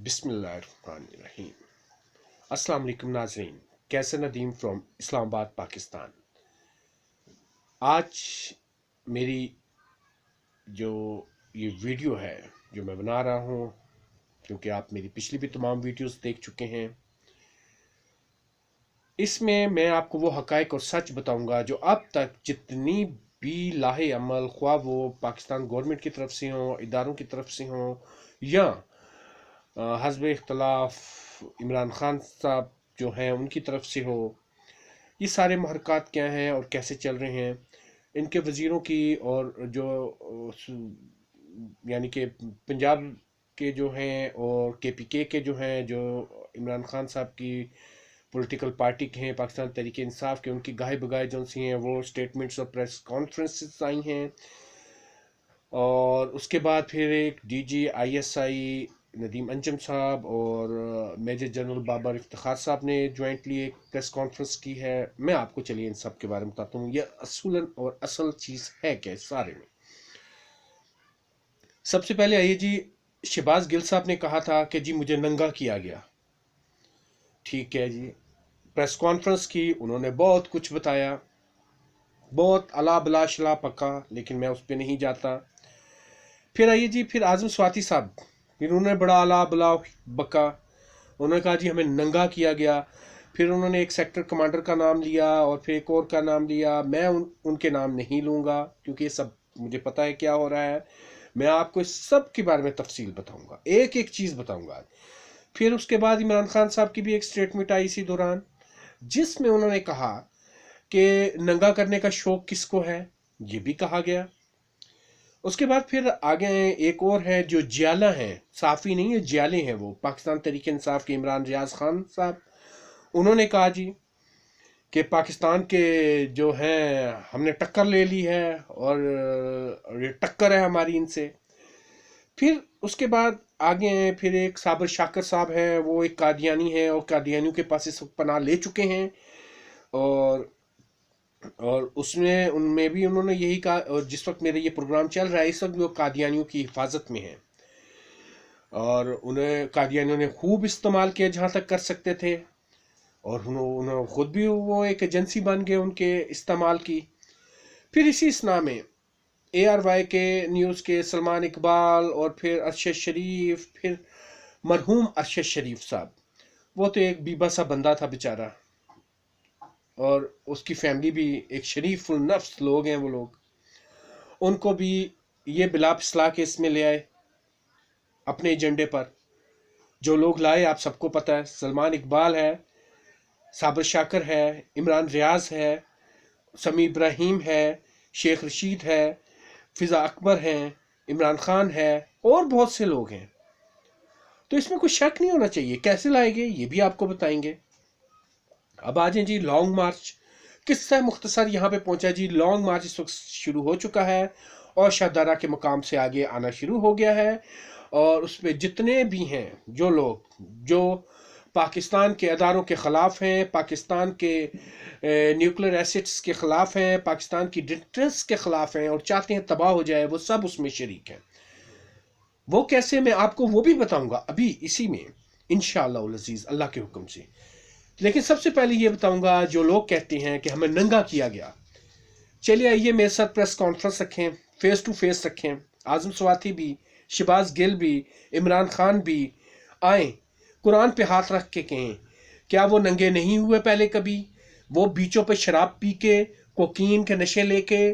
بسم اللہ الرحمن الرحیم۔ السلام علیکم ناظرین، کیسے ندیم فرام اسلام آباد پاکستان۔ آج میری جو یہ ویڈیو ہے جو میں بنا رہا ہوں، کیونکہ آپ میری پچھلی بھی تمام ویڈیوز دیکھ چکے ہیں، اس میں آپ کو وہ حقائق اور سچ بتاؤں گا جو اب تک جتنی بھی لاہے عمل، خواہ وہ پاکستان گورنمنٹ کی طرف سے ہوں، اداروں کی طرف سے ہوں، یا حزب اختلاف عمران خان صاحب جو ہیں ان کی طرف سے ہو، یہ سارے محرکات کیا ہیں اور کیسے چل رہے ہیں، ان کے وزیروں کی اور جو یعنی کہ پنجاب کے جو ہیں اور کے پی کے جو ہیں، جو عمران خان صاحب کی پولیٹیکل پارٹی کے ہیں، پاکستان تحریک انصاف کے، ان کی گاہے بگاہے جو سی ہیں وہ سٹیٹمنٹس اور پریس کانفرنسز آئی ہیں۔ اور اس کے بعد پھر ایک D G I S I Nadeem Anjum صاحب اور میجر جنرل بابر افتخار صاحب نے جوائنٹلی ایک پریس کانفرنس کی ہے۔ میں آپ کو چلیے ان سب کے بارے میں بتاتا ہوں، یہ اصولاً اور اصل چیز ہے کیا اس سارے میں۔ سب سے پہلے آئیے جی، شہباز گل صاحب نے کہا تھا کہ جی مجھے ننگا کیا گیا۔ ٹھیک ہے جی، پریس کانفرنس کی، انہوں نے بہت کچھ بتایا، بہت الا بلا شلا پکا، لیکن میں اس پہ نہیں جاتا۔ پھر آئیے جی، پھر اعظم سواتی صاحب، پھر انہوں نے بڑا الا بلا بکا، انہوں نے کہا جی ہمیں ننگا کیا گیا۔ پھر انہوں نے ایک سیکٹر کمانڈر کا نام لیا اور پھر ایک اور کا نام لیا، میں ان کے نام نہیں لوں گا کیونکہ یہ سب مجھے پتہ ہے کیا ہو رہا ہے۔ میں آپ کو اس سب کے بارے میں تفصیل بتاؤں گا، ایک ایک چیز بتاؤں گا۔ پھر اس کے بعد عمران خان صاحب کی بھی ایک سٹیٹمنٹ آئی اسی دوران، جس میں انہوں نے کہا کہ ننگا کرنے کا شوق کس کو ہے، یہ بھی کہا گیا۔ اس کے بعد پھر آگے ایک اور ہے جو جیالہ ہیں، صحافی نہیں ہے، جیالے ہیں، وہ پاکستان تحریک انصاف کے عمران ریاض خان صاحب، انہوں نے کہا جی کہ پاکستان کے جو ہیں ہم نے ٹکر لے لی ہے اور یہ ٹکر ہے ہماری ان سے۔ پھر اس کے بعد آگے ہیں، پھر ایک صابر شاکر صاحب ہیں، وہ ایک قادیانی ہے اور قادیانیوں کے پاس اس وقت پناہ لے چکے ہیں، اور اس میں ان میں بھی انہوں نے یہی کہا، اور جس وقت میرا یہ پروگرام چل رہا ہے اس وقت وہ قادیانیوں کی حفاظت میں ہیں، اور انہیں قادیانیوں نے خوب استعمال کیا جہاں تک کر سکتے تھے، اور انہوں خود بھی وہ ایک ایجنسی بن گئے ان کے استعمال کی۔ پھر اسی اسنا میں اے آر وائی کے نیوز کے سلمان اقبال اور پھر ارشد شریف، پھر مرحوم ارشد شریف صاحب، وہ تو ایک بیبا سا بندہ تھا بیچارہ، اور اس کی فیملی بھی ایک شریف النفس لوگ ہیں وہ لوگ، ان کو بھی یہ بلا پسلا کے اس میں لے آئے اپنے ایجنڈے پر۔ جو لوگ لائے آپ سب کو پتہ ہے، سلمان اقبال ہے، صابر شاکر ہے، عمران ریاض ہے، سمیع ابراہیم ہے، شیخ رشید ہے، فضا اکبر ہیں، عمران خان ہے، اور بہت سے لوگ ہیں۔ تو اس میں کوئی شک نہیں ہونا چاہیے، کیسے لائے گئے یہ بھی آپ کو بتائیں گے۔ اب آ جائیں جی لانگ مارچ، قصہ مختصر یہاں پہ پہنچا جی۔ لانگ مارچ اس وقت شروع ہو چکا ہے اور شاہدارہ کے مقام سے آگے آنا شروع ہو گیا ہے، اور اس پہ جتنے بھی ہیں جو لوگ جو پاکستان کے اداروں کے خلاف ہیں، پاکستان کے نیوکلیر ایسٹس کے خلاف ہیں، پاکستان کی ڈسٹرس کے خلاف ہیں اور چاہتے ہیں تباہ ہو جائے، وہ سب اس میں شریک ہیں۔ وہ کیسے، میں آپ کو وہ بھی بتاؤں گا ابھی اسی میں انشاءاللہ العزیز اللہ کے حکم سے۔ لیکن سب سے پہلے یہ بتاؤں گا جو لوگ کہتے ہیں کہ ہمیں ننگا کیا گیا، چلیے آئیے میرے ساتھ پریس کانفرنس رکھیں، فیس ٹو فیس رکھیں، اعظم سواتی بھی، شہباز گل بھی، عمران خان بھی آئیں، قرآن پہ ہاتھ رکھ کے کہیں کیا وہ ننگے نہیں ہوئے پہلے کبھی؟ وہ بیچوں پہ شراب پی کے، کوکین کے نشے لے کے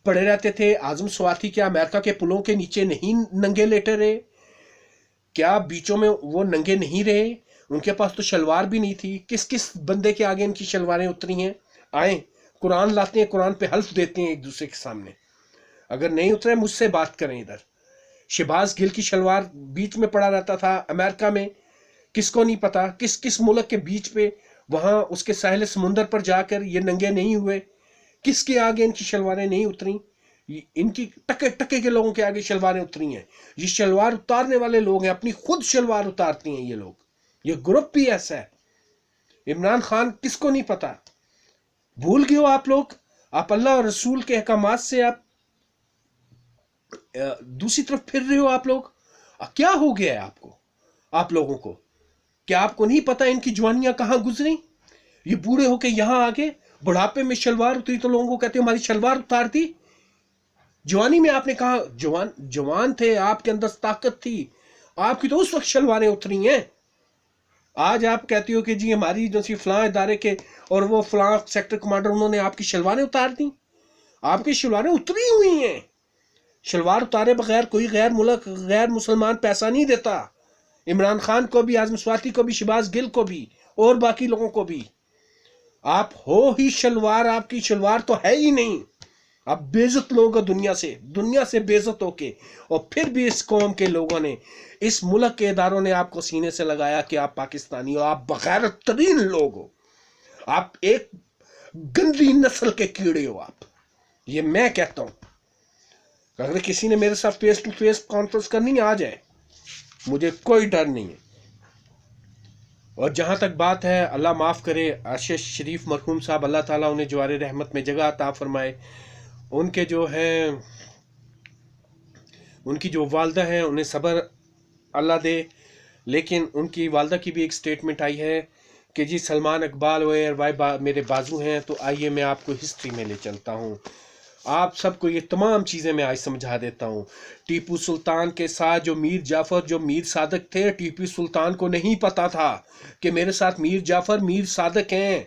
پڑے رہتے تھے؟ اعظم سواتی کیا امریکہ کے پلوں کے نیچے نہیں ننگے لیٹے رہے؟ کیا بیچوں میں وہ ننگے نہیں رہے؟ ان کے پاس تو شلوار بھی نہیں تھی، کس بندے کے آگے ان کی شلواریں اتری ہیں؟ آئیں قرآن لاتے ہیں، قرآن پہ حلف دیتے ہیں ایک دوسرے کے سامنے، اگر نہیں اترے مجھ سے بات کریں۔ ادھر شہباز گل کی شلوار بیچ میں پڑا رہتا تھا امریکہ میں، کس کو نہیں پتا، کس ملک کے بیچ پہ، وہاں اس کے ساحل سمندر پر جا کر یہ ننگے نہیں ہوئے؟ کس کے آگے ان کی شلواریں نہیں اتری؟ ان کی ٹکے کے لوگوں کے آگے شلواریں اتری ہیں۔ یہ شلوار اتارنے والے لوگ ہیں، اپنی خود شلوار اتارتی ہیں یہ لوگ، یہ گروپ بھی ایسا ہے۔ عمران خان کس کو نہیں پتا؟ بھول گئے ہو آپ لوگ؟ آپ اللہ اور رسول کے احکامات سے آپ دوسری طرف پھر رہے ہو آپ لوگ، کیا ہو گیا ہے آپ کو؟ آپ لوگوں کو؟ کیا آپ کو نہیں پتا ان کی جوانیاں کہاں گزری؟ یہ بوڑھے ہو کے یہاں آگے بڑھاپے میں شلوار اتری تو لوگوں کو کہتے ہو ہماری شلوار اتار دی. جوانی میں آپ نے کہا جوان تھے، آپ کے اندر طاقت تھی، آپ کی تو اس وقت شلواریں اتری ہیں. آج آپ کہتے ہو کہ جی ہماری جو سی فلاں ادارے کے اور وہ فلاں سیکٹر کمانڈر انہوں نے آپ کی شلواریں اتار دیں. آپ کی شلواریں اتری ہوئی ہیں. شلوار اتارے بغیر کوئی غیر ملک غیر مسلمان پیسہ نہیں دیتا. عمران خان کو بھی، اعظم سواتی کو بھی، شہباز گل کو بھی، اور باقی لوگوں کو بھی. آپ ہو ہی شلوار، آپ کی شلوار تو ہے ہی نہیں. آپ بے عزت لوگ ہو دنیا سے بے عزت ہو کے. اور پھر بھی اس قوم کے لوگوں نے، اس ملک کے اداروں نے آپ کو سینے سے لگایا کہ آپ پاکستانی ہو، آپ بغیرت ترین لوگ ہو، آپ ایک گندی نسل کے کیڑے ہو. آپ یہ میں کہتا ہوں. اگر کسی نے میرے ساتھ فیس ٹو فیس کانفرنس کرنی ہے آ جائے، مجھے کوئی ڈر نہیں ہے. اور جہاں تک بات ہے، اللہ معاف کرے آشیش شریف مرحوم صاحب، اللہ تعالیٰ انہیں جوار رحمت میں جگہ عطا فرمائے. ان کے جو ہیں، ان کی جو والدہ ہیں انہیں صبر اللہ دے. لیکن ان کی والدہ کی بھی ایک سٹیٹمنٹ آئی ہے کہ جی سلمان اقبال میرے بازو ہیں. تو آئیے میں آپ کو ہسٹری میں لے چلتا ہوں. آپ سب کو یہ تمام چیزیں میں آج سمجھا دیتا ہوں. ٹیپو سلطان کے ساتھ جو میر جعفر، جو میر صادق تھے، ٹیپو سلطان کو نہیں پتا تھا کہ میرے ساتھ میر جعفر، میر صادق ہیں.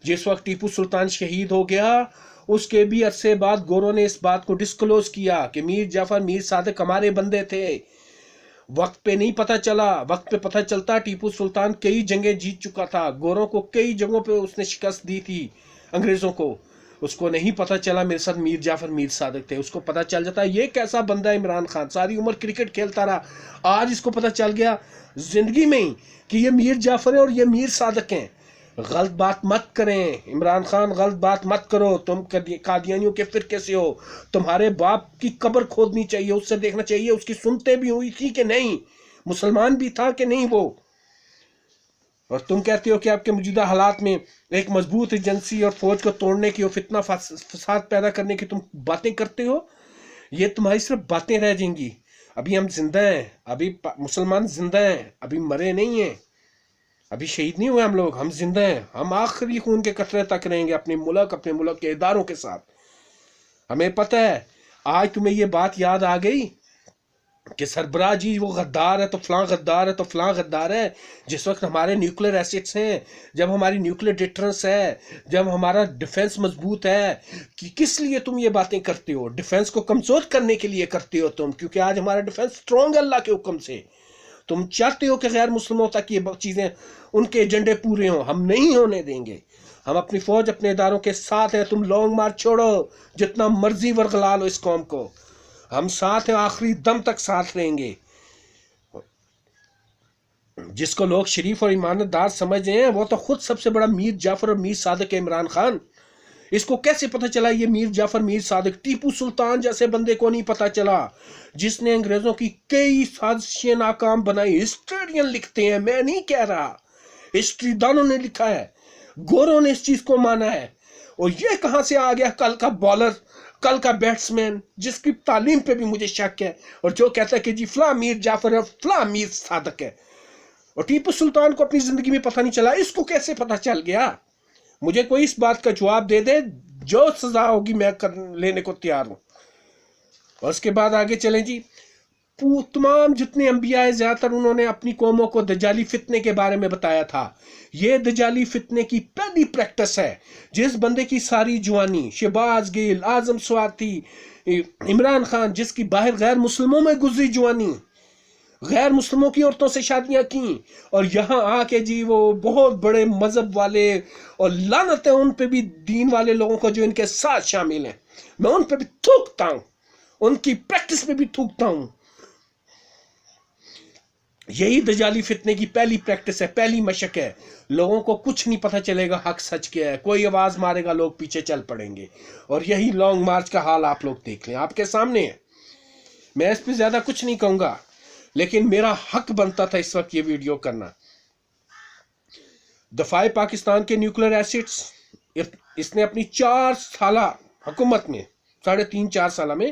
جس وقت ٹیپو سلطان شہید ہو گیا، اس کے بھی عرصے بعد گوروں نے اس بات کو ڈسکلوز کیا کہ میر جعفر، میر صادق ہمارے بندے تھے. وقت پہ نہیں پتہ چلا. وقت پہ پتہ چلتا ٹیپو سلطان کئی جنگیں جیت چکا تھا، گوروں کو کئی جگہوں پہ اس نے شکست دی تھی، انگریزوں کو. اس کو نہیں پتہ چلا میرے ساتھ میر جعفر، میر صادق تھے. اس کو پتہ چل جاتا یہ کیسا بندہ ہے عمران خان، ساری عمر کرکٹ کھیلتا رہا. آج اس کو پتہ چل گیا زندگی میں ہی کہ یہ میر جعفر ہے اور یہ میر صادق ہیں. غلط بات مت کریں عمران خان، غلط بات مت کرو. تم قادیانیوں کے فرقے سے ہو. تمہارے باپ کی قبر کھودنی چاہیے، اس سے دیکھنا چاہیے اس کی سنتے بھی ہوئی تھی کہ نہیں، مسلمان بھی تھا کہ نہیں وہ. اور تم کہتے ہو کہ آپ کے موجودہ حالات میں ایک مضبوط ایجنسی اور فوج کو توڑنے کی اور فتنہ فساد پیدا کرنے کی تم باتیں کرتے ہو. یہ تمہاری صرف باتیں رہ جائیں گی. ابھی ہم زندہ ہیں، ابھی مسلمان زندہ ہیں، ابھی مرے نہیں ہیں، ابھی شہید نہیں ہوئے ہم لوگ. ہم زندہ ہیں. ہم آخری خون کے قطرے تک رہیں گے اپنے ملک کے اداروں کے ساتھ. ہمیں پتہ ہے. آج تمہیں یہ بات یاد آ گئی کہ سربراہ جی وہ غدار ہے تو فلاں غدار ہے تو فلاں غدار ہے. جس وقت ہمارے نیوکلیر ایسٹس ہیں، جب ہماری نیوکلیر ڈیٹرنس ہے، جب ہمارا ڈیفنس مضبوط ہے، کہ کس لیے تم یہ باتیں کرتے ہو؟ ڈیفنس کو کمزور کرنے کے لیے کرتے ہو تم، کیونکہ آج ہمارا ڈیفنس سٹرونگ ہے اللہ کے حکم سے. تم چاہتے ہو کہ غیر مسلموں تک یہ چیزیں، ان کے ایجنڈے پورے ہوں. ہم نہیں ہونے دیں گے. ہم اپنی فوج اپنے اداروں کے ساتھ ہیں. تم لانگ مارچ چھوڑو، جتنا مرضی ورغلا لو اس قوم کو، ہم ساتھ ہیں، آخری دم تک ساتھ رہیں گے. جس کو لوگ شریف اور ایماندار سمجھ رہے ہیں وہ تو خود سب سے بڑا میر جعفر اور میر صادق ہے عمران خان. اس کو کیسے پتہ چلا یہ میر جعفر، میر صادق؟ ٹیپو سلطان جیسے بندے کو نہیں پتہ چلا، جس نے انگریزوں کی کئی سازشیں ناکام بنائی. ہسٹورین لکھتے ہیں، میں نہیں کہہ رہا، ہسٹری دانوں نے لکھا ہے. گوروں نے اس چیز کو مانا ہے. اور یہ کہاں سے آ گیا کل کا بالر، کل کا بیٹسمین، جس کی تعلیم پہ بھی مجھے شک ہے، اور جو کہتا ہے کہ جی فلاں میر جعفر ہے، فلاں میر صادق ہے. اور ٹیپو سلطان کو اپنی زندگی میں پتہ نہیں چلا. اس کو کیسے پتہ چل گیا؟ مجھے کوئی اس بات کا جواب دے دے. جو سزا ہوگی میں لینے کو تیار ہوں. اور اس کے بعد آگے چلیں جی. تمام جتنے انبیاء زیادہ تر انہوں نے اپنی قوموں کو دجالی فتنے کے بارے میں بتایا تھا. یہ دجالی فتنے کی پہلی پریکٹس ہے. جس بندے کی ساری جوانی، شہباز گل، اعظم سواتی، عمران خان، جس کی باہر غیر مسلموں میں گزری جوانی، غیر مسلموں کی عورتوں سے شادیاں کی، اور یہاں آ کے جی وہ بہت بڑے مذہب والے، اور لعنت ہے ان پہ بھی، دین والے لوگوں کو جو ان کے ساتھ شامل ہیں. میں ان پہ بھی تھوکتا ہوں، ان کی پریکٹس پہ بھی تھوکتا ہوں. یہی دجالی فتنے کی پہلی پریکٹس ہے، پہلی مشق ہے. لوگوں کو کچھ نہیں پتہ چلے گا حق سچ کیا ہے. کوئی آواز مارے گا، لوگ پیچھے چل پڑیں گے. اور یہی لانگ مارچ کا حال آپ لوگ دیکھ لیں، آپ کے سامنے ہے. میں اس پہ زیادہ کچھ نہیں کہوں گا، لیکن میرا حق بنتا تھا اس وقت یہ ویڈیو کرنا. دفاع پاکستان کے نیوکلیر ایسٹس، اس نے اپنی 4 سالہ حکومت میں، 3.5-4 سالہ میں